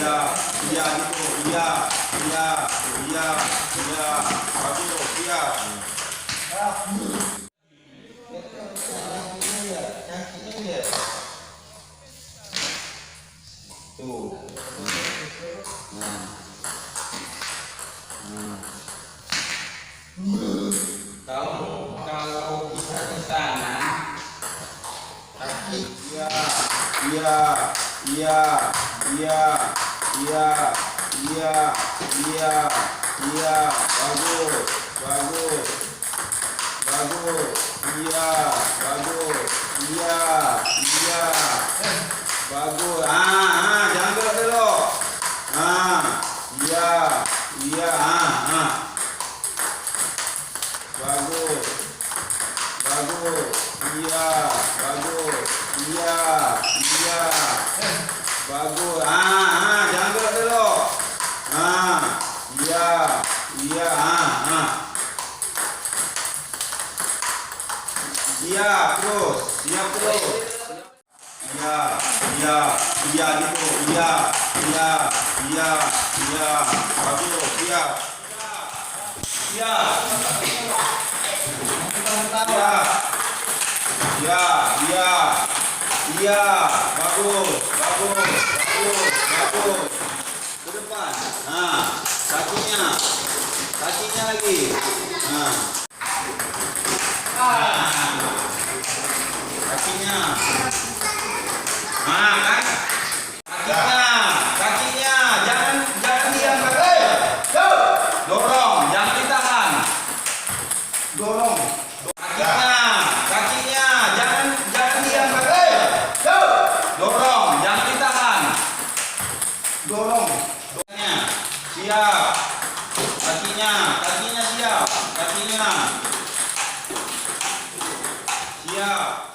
iya, iya gitu, iya, iya, iya, iya, bagus, iya. Tuh. Nah. Kalau kita di sana kaki Iya, iya, iya, iya, iya, iya, iya, iya, bagus, bagus, bagus, iya, bagus, iya, iya, bagus. Jangan belok belok. Iya, iya, bagus, bagus, iya, bagus, iya, iya, bagus. Jangan belok belok. Iya, iya, iya, terus, siap terus. Iya, iya, iya gitu, iya, iya, iya, iya, bagus, siap, siap, iya, iya, iya, iya, bagus, bagus, bagus, bagus, ke depan, kakinya, kakinya lagi, kakinya. Kan? Kakinya, jangan diam kakinya. Dorong, jangan ditahan. Dorong. Kakinya, jangan diam kakinya. Dorong, jangan ditahan. Dorong. Siap. Kakinya siap. Kakinya. Siap.